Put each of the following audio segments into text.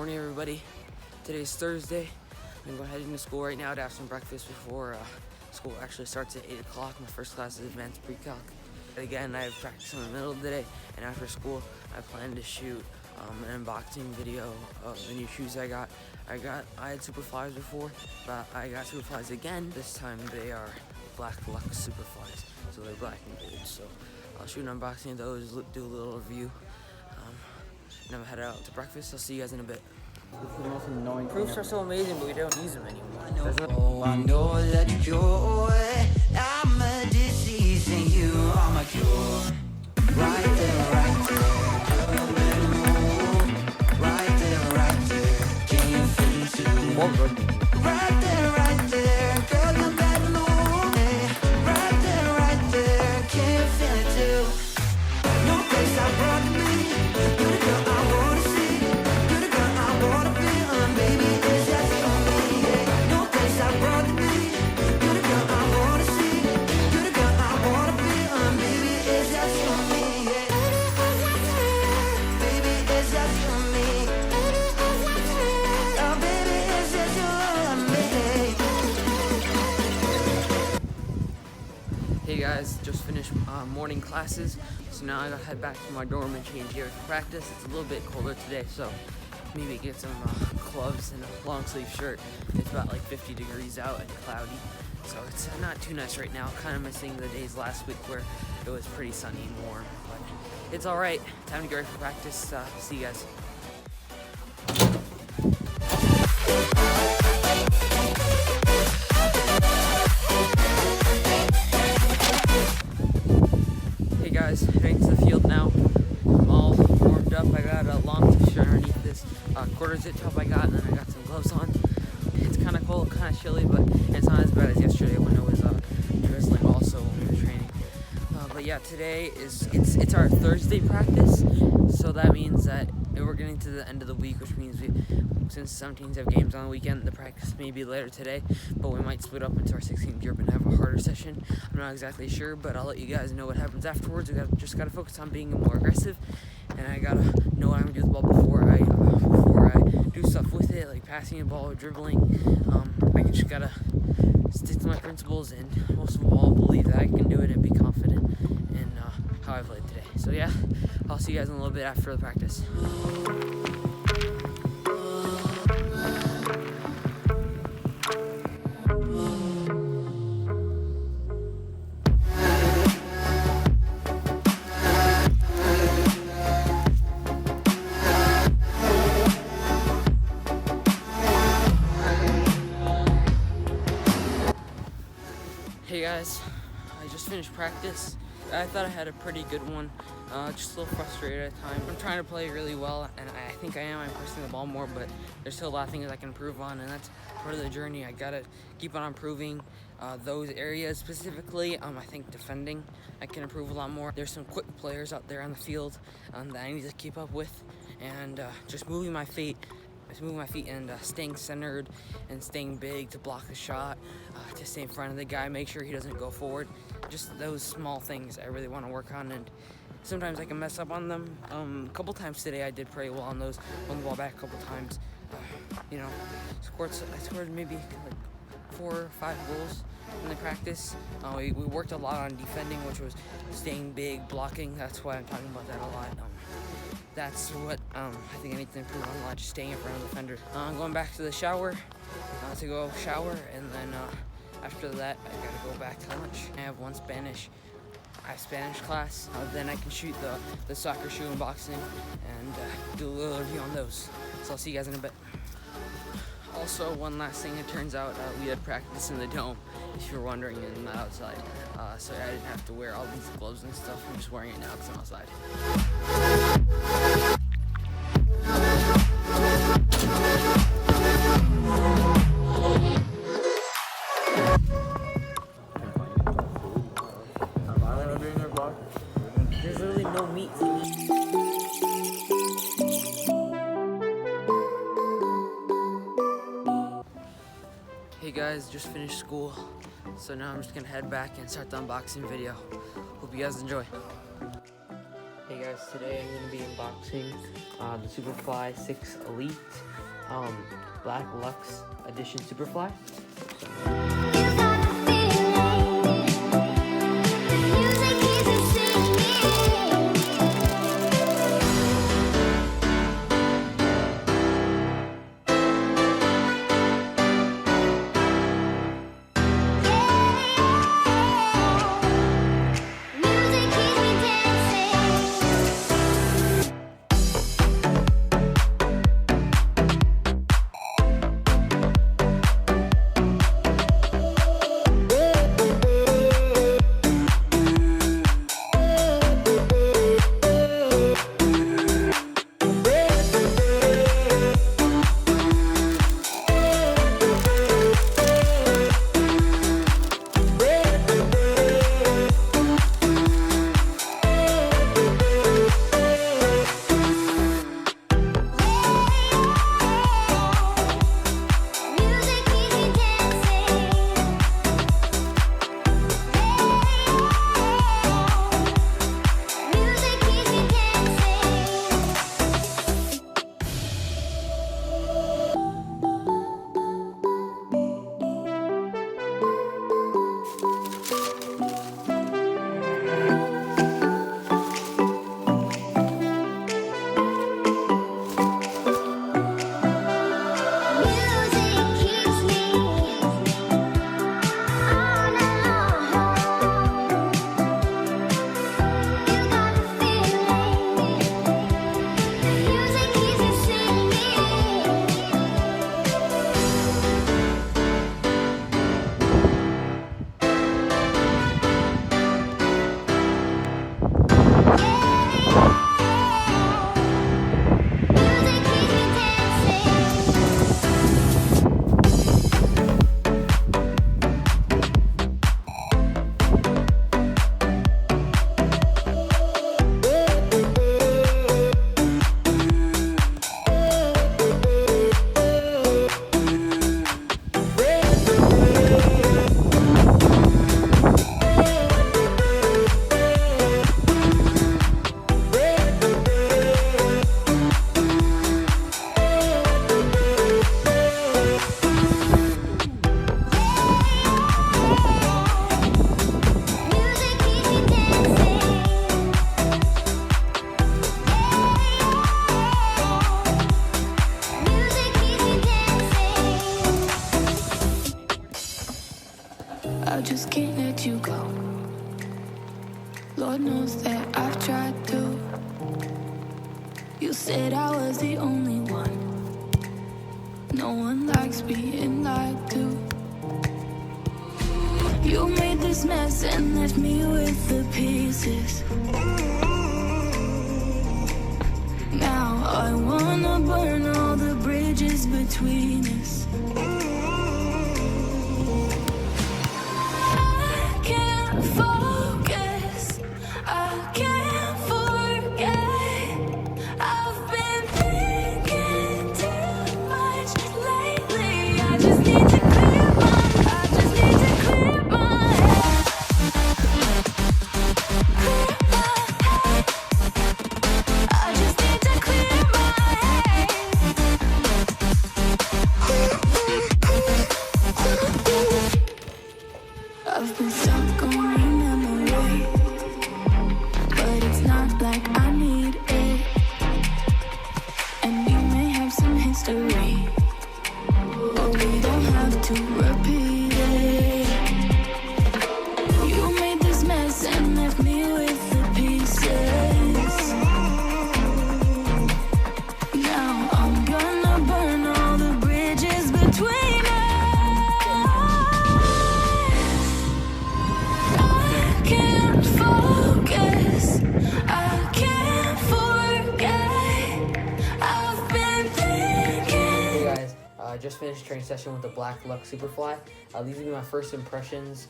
Morning, everybody. Today's Thursday. I'm going to head into school right now to have some breakfast before school actually starts at 8 o'clock. My first class is advanced pre-calc. Again, I have practice in the middle of the day, and after school, I plan to shoot an unboxing video of the new shoes I got. I had Superflies before, but I got Superflies again. This time they are black Lux Superflies, so they're black and gold. So I'll shoot an unboxing of those, do a little review, and I'm headed out to breakfast. I'll see you guys in a bit. This is the most annoying Proofs are so amazing, but we don't use them anymore. I know that you're I'm a disease and you are my cure. Right there, right there. Right there, right there. Can you feel it too? Right there, right there. Girl, you better move. Right there, right there. Can you feel it too? No place I'd rather be. You're the girl I wanna see. You're the girl I wanna be. Baby, is that you and me? Yeah. No place I'd rather be. You're the girl I wanna see. You're the girl I wanna be. Baby, is that you and me? Yeah. Baby, is that you and me? Oh, baby, is that you and me? Hey guys, just finished morning classes, so now I gotta head back to my dorm and change gear for practice. It's a little bit colder today, so maybe get some gloves and a long sleeve shirt. It's about like 50 degrees out and cloudy, so it's not too nice right now. Kind of missing the days last week where it was pretty sunny and warm, but it's all right. Time to get ready for practice. See you guys. Hey guys, heading to the field now. I'm all warmed up. I got a long t-shirt underneath this quarter zip top I got, and then I got some gloves on. It's kind of cold, kind of chilly, but it's not as bad as yesterday when it was drizzling also when we were training. But yeah, today it's our Thursday practice, so that means that we're getting to the end of the week, which means since some teams have games on the weekend, the practice may be later today, but we might split up into our 16 group and have a harder session. I'm not exactly sure, but I'll let you guys know what happens afterwards. We just gotta focus on being more aggressive, and I gotta know what I'm gonna do with the ball before I do stuff with it, like passing the ball or dribbling. I just gotta stick to my principles, and most of all, believe that I can do it and be confident in how I played today. So yeah, I'll see you guys in a little bit after the practice. Hey guys, I just finished practice. I thought I had a pretty good one, just a little frustrated at times. I'm trying to play really well, and I think I am. I'm pressing the ball more, but there's still a lot of things I can improve on, and that's part of the journey. I gotta keep on improving those areas specifically. I think defending, I can improve a lot more. There's some quick players out there on the field that I need to keep up with, and just moving my feet and staying centered and staying big to block the shot, to stay in front of the guy, make sure he doesn't go forward. Just those small things I really want to work on, and sometimes I can mess up on them. A couple times today I did pretty well on those, won the ball back a couple times. I scored maybe like 4 or 5 goals in the practice. We worked a lot on defending, which was staying big, blocking. That's why I'm talking about that a lot. That's what I think I need to improve on a lot, just staying in front of the defenders. I'm going back to the shower to go shower, and then after that I gotta go back to lunch. I have Spanish class. Then I can shoot the soccer shoe unboxing and do a little review on those. So I'll see you guys in a bit. Also, one last thing, it turns out we had practice in the dome, if you're wondering, and not outside. So I didn't have to wear all these gloves and stuff. I'm just wearing it now because I'm outside. There's literally no meat to eat. Hey guys, just finished school, so now I'm just gonna head back and start the unboxing video. Hope you guys enjoy. Hey guys. guys, today I'm going to be unboxing the Superfly 6 Elite Black Luxe Edition Superfly. I just can't let you go. Lord knows that I've tried to. You said I was the only one. No one likes being lied to. You made this mess and left me with the pieces. Now I wanna burn all the bridges between us. I've been stuck on your memory, but it's not like I need it. And we may have some history, but we don't have to repeat it. You made this mess and left me with the pieces. Now I'm gonna burn all the bridges between us. I just finished training session with the Black Luxe Superfly. These will be my first impressions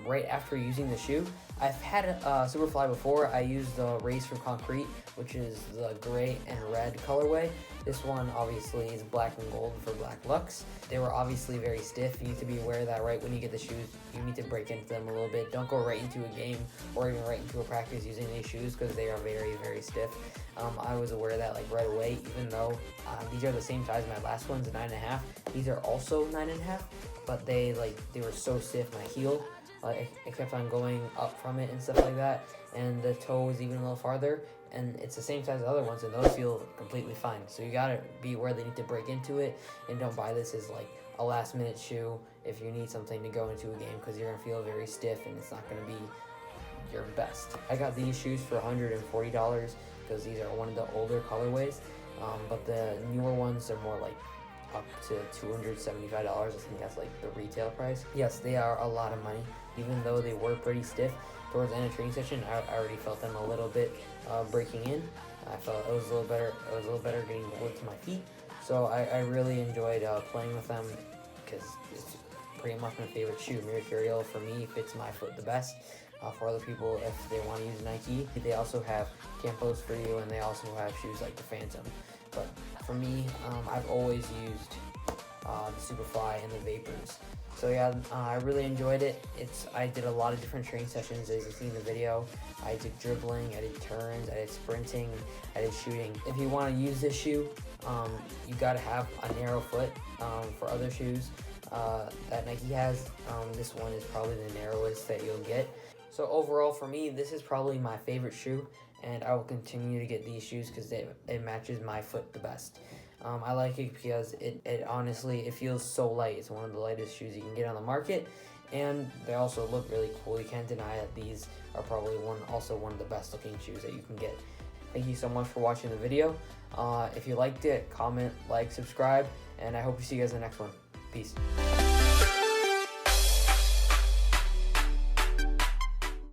right after using the shoe. I've had Superfly before. I used the Race for Concrete, which is the gray and red colorway. This one obviously is black and gold for Black Lux. They were obviously very stiff. You need to be aware of that right when you get the shoes. You need to break into them a little bit. Don't go right into a game or even right into a practice using these shoes because they are very, very stiff. I was aware of that like right away, even though these are the same size as my last ones, 9.5. These are also 9.5, but they were so stiff. My heel, I kept on going up from it and stuff like that, and the toe was even a little farther, and it's the same size as other ones, and those feel completely fine. So you gotta be aware they need to break into it, and don't buy this as like a last minute shoe if you need something to go into a game, because you're gonna feel very stiff and it's not gonna be your best. I got these shoes for $140 because these are one of the older colorways, but the newer ones are more like up to $275. I think that's like the retail price. Yes, they are a lot of money, even though they were pretty stiff. Towards the end of training session, I already felt them a little bit breaking in. I felt it was a little better. It was a little better getting wood to my feet. So I really enjoyed playing with them because it's pretty much my favorite shoe. Mercurial for me fits my foot the best. For other people, if they want to use Nike, they also have Campos for you, and they also have shoes like the Phantom. But for me, I've always used the Superfly and the Vapors. So yeah, I really enjoyed it. I did a lot of different training sessions, as you see in the video. I did dribbling, I did turns, I did sprinting, I did shooting. If you want to use this shoe, you got to have a narrow foot. For other shoes that Nike has, this one is probably the narrowest that you'll get. So overall, for me, this is probably my favorite shoe, and I will continue to get these shoes because it matches my foot the best. I like it because it honestly, it feels so light. It's one of the lightest shoes you can get on the market, and they also look really cool. You can't deny that these are probably also one of the best looking shoes that you can get. Thank you so much for watching the video. If you liked it, comment, like, subscribe, and I hope to see you guys in the next one. Peace.